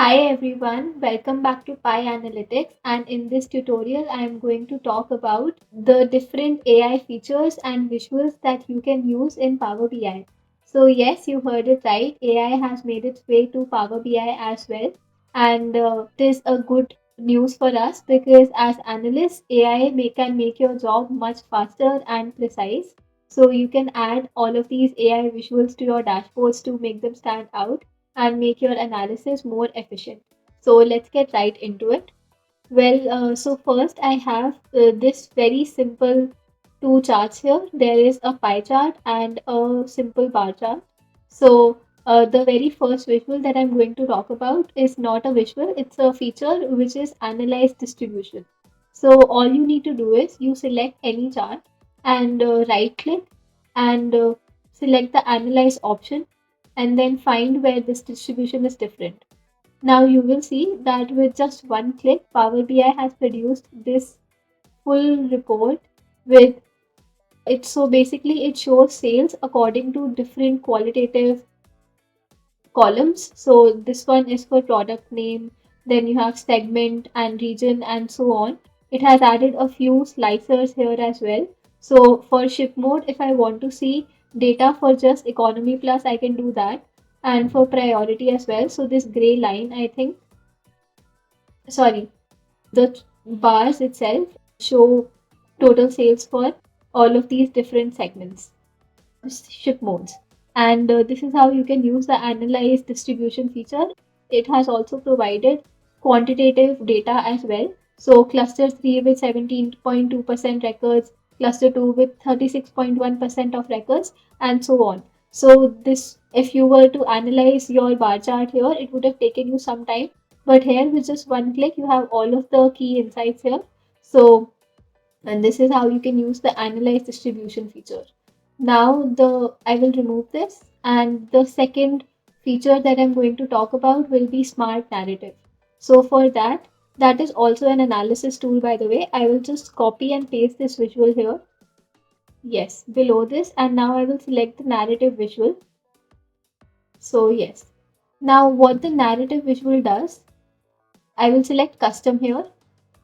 Hi everyone, welcome back to Pi Analytics, and in this tutorial I am going to talk about the different AI features and visuals that you can use in Power BI. So yes, you heard it right, AI has made its way to Power BI as well, and it is a good news for us because as analysts can make your job much faster and precise. So you can add all of these AI visuals to your dashboards to make them stand out and make your analysis more efficient. So let's get right into it. So first I have this very simple two charts here. There is a pie chart and a simple bar chart. So the very first visual that I'm going to talk about is not a visual, it's a feature which is analyze distribution. So all you need to do is you select any chart and right click and select the analyze option and then find where this distribution is different. Now you will see that with just one click, Power BI has produced this full report with it. So basically, it shows sales according to different qualitative columns. So this one is for product name, then you have segment and region and so on. It has added a few slicers here as well. So for ship mode, if I want to see data for just economy plus, I can do that. And for priority as well. So this gray line, I think, sorry, the bars itself show total sales for all of these different segments, ship modes. And this is how you can use the analyze distribution feature. It has also provided quantitative data as well. So cluster 3 with 17.2% records, cluster 2 with 36.1% of records, and so on. So this, if you were to analyze your bar chart here, it would have taken you some time. But here with just one click, you have all of the key insights here. So, and this is how you can use the analyze distribution feature. Now the I will remove this, and the second feature that I'm going to talk about will be smart narrative. So for that, that is also an analysis tool, by the way. I will just copy and paste this visual here. Yes, below this, and now I will select the narrative visual. So yes. Now what the narrative visual does, I will select custom here.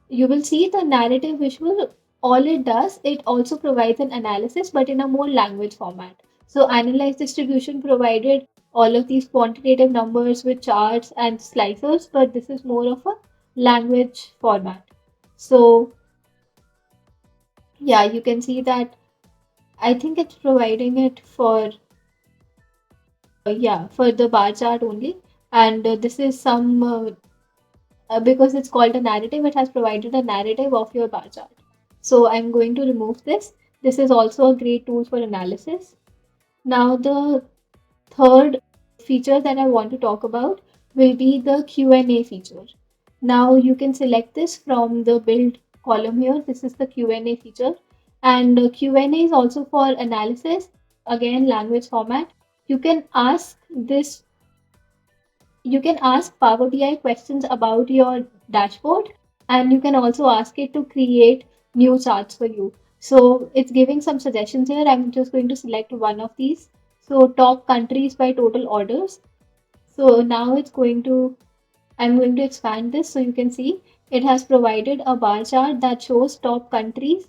You will see the narrative visual. All it does, it also provides an analysis but in a more language format. So analyze distribution provided all of these quantitative numbers with charts and slicers, but this is more of a language format. So yeah, you can see that I think it's providing it for for the bar chart only. And this is some because it's called a narrative, it has provided a narrative of your bar chart. So I'm going to remove this. This is also a great tool for analysis. Now the third feature that I want to talk about will be the Q&A feature. Now you can select this from the build column here. This is the Q&A feature, and Q&A is also for analysis. Again, language format. You can ask this you can ask Power BI questions about your dashboard, and you can also ask it to create new charts for you. So it's giving some suggestions here. I'm just going to select one of these. So top countries by total orders. So now I'm going to expand this so you can see it has provided a bar chart that shows top countries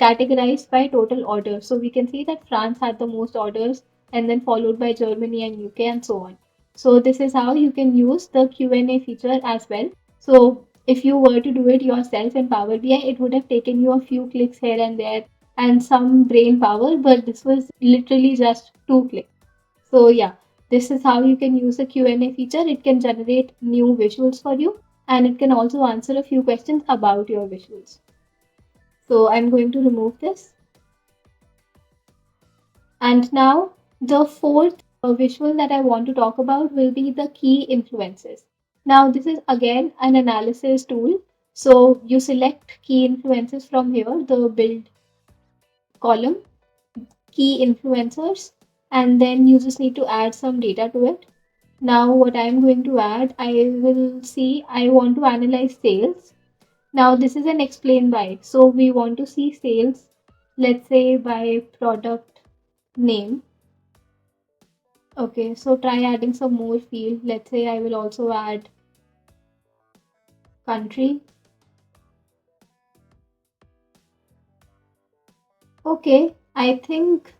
categorized by total orders. So we can see that France had the most orders and then followed by Germany and UK and so on. So this is how you can use the Q&A feature as well. So if you were to do it yourself in Power BI, it would have taken you a few clicks here and there and some brain power, but this was literally just two clicks. So yeah, this is how you can use the Q&A feature. It can generate new visuals for you, and it can also answer a few questions about your visuals. So I'm going to remove this. And now the fourth visual that I want to talk about will be the key influences. Now this is again an analysis tool. So you select key influences from here, the build column, key influencers, and then you just need to add some data to it. Now what I'm going to add, I want to analyze sales. Now this is an explain by. So we want to see sales, let's say by product name. Okay, so try adding some more field. Let's say I will also add country. Okay, I think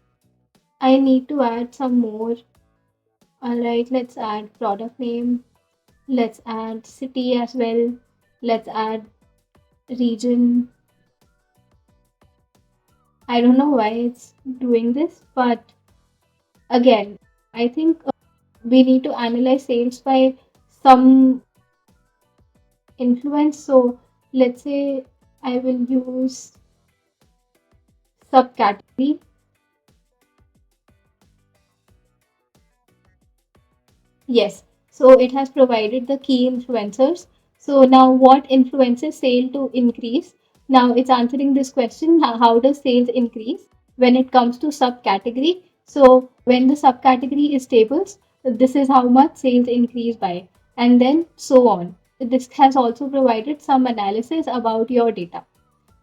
I need to add some more. Alright, let's add product name. Let's add city as well. Let's add region. I don't know why it's doing this, but again, I think we need to analyze sales by some influence. So let's say I will use subcategory. Yes, so it has provided the key influencers. So now what influences sale to increase? Now it's answering this question, how does sales increase when it comes to subcategory? So when the subcategory is tables, this is how much sales increase by, and then so on. This has also provided some analysis about your data.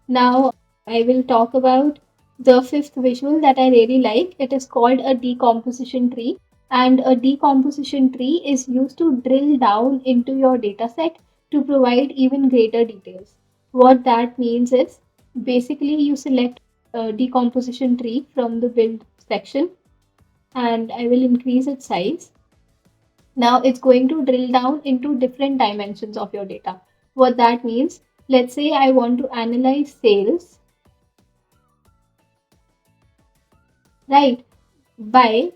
Now I will talk about the fifth visual that I really like. It is called a decomposition tree. And a decomposition tree is used to drill down into your dataset to provide even greater details. What that means is basically you select a decomposition tree from the build section, and I will increase its size. Now it's going to drill down into different dimensions of your data. What that means, let's say I want to analyze sales, right? By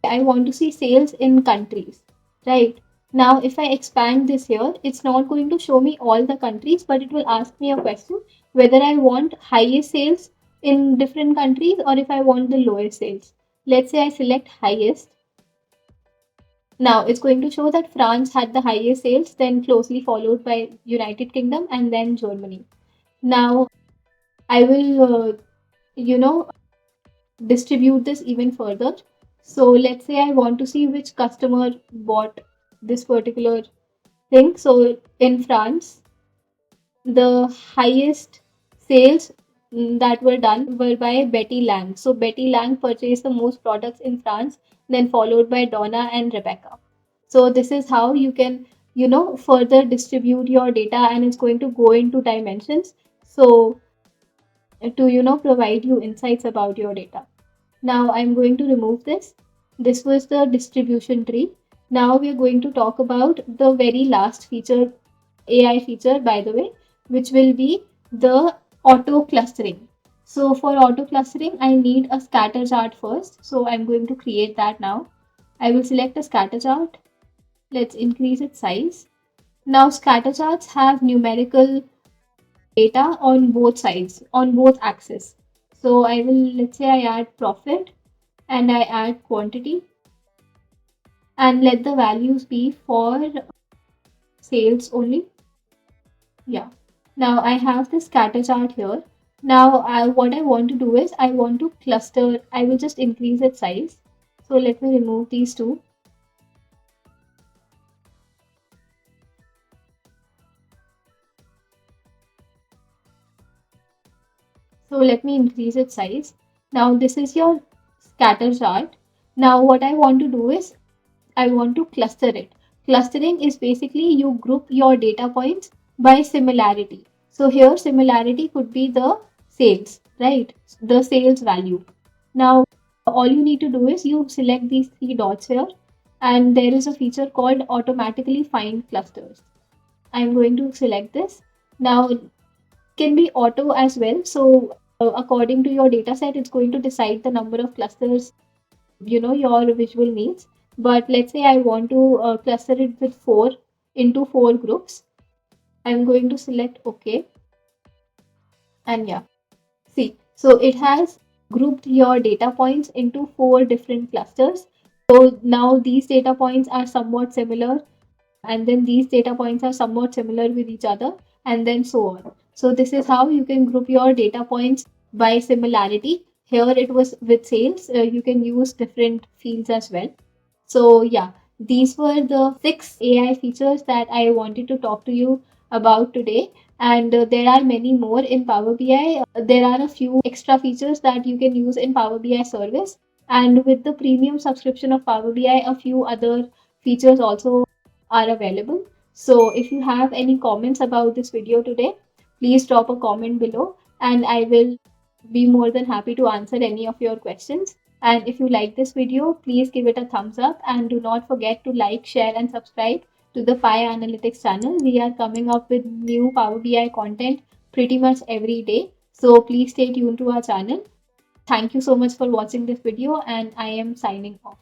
I want to see sales in countries, right? Now, if I expand this here, it's not going to show me all the countries, but it will ask me a question whether I want highest sales in different countries or if I want the lowest sales. Let's say I select highest. Now, it's going to show that France had the highest sales, then closely followed by United Kingdom and then Germany. Now, I will, you know, distribute this even further. So let's say I want to see which customer bought this particular thing. So in France, the highest sales that were done were by Betty Lang. So Betty Lang purchased the most products in France, then followed by Donna and Rebecca. So this is how you can, further distribute your data, and it's going to go into dimensions. So to, provide you insights about your data. Now I'm going to remove this. This was the distribution tree. Now we're going to talk about the very last feature, AI feature, by the way, which will be the auto clustering. So for auto clustering, I need a scatter chart first. So I'm going to create that now. I will select a scatter chart. Let's increase its size. Now scatter charts have numerical data on both sides, on both axes. So I will, let's say I add profit and I add quantity and let the values be for sales only. Yeah. Now I have the scatter chart here. Now what I want to do is I want to cluster. I will just increase its size. So let me remove these two. So let me increase its size. Now this is your scatter chart. Now what I want to do is I want to cluster it. Clustering is basically you group your data points by similarity. So here similarity could be the sales, right? The sales value. Now all you need to do is you select these three dots here, and there is a feature called automatically find clusters. I'm going to select this. Now it can be auto as well. So according to your data set, it's going to decide the number of clusters your visual needs. But let's say I want to cluster it with four into four groups. I'm going to select OK, and yeah, see, so it has grouped your data points into four different clusters. So now these data points are somewhat similar, and then these data points are somewhat similar with each other, and then so on. So this is how you can group your data points by similarity. Here it was with sales. You can use different fields as well. So yeah, these were the 6 AI features that I wanted to talk to you about today. And there are many more in Power BI. There are a few extra features that you can use in Power BI service. And with the premium subscription of Power BI, a few other features also are available. So if you have any comments about this video today, please drop a comment below and I will be more than happy to answer any of your questions. And if you like this video, please give it a thumbs up and do not forget to like, share and subscribe to the Pi Analytics channel. We are coming up with new Power BI content pretty much every day. So please stay tuned to our channel. Thank you so much for watching this video and I am signing off.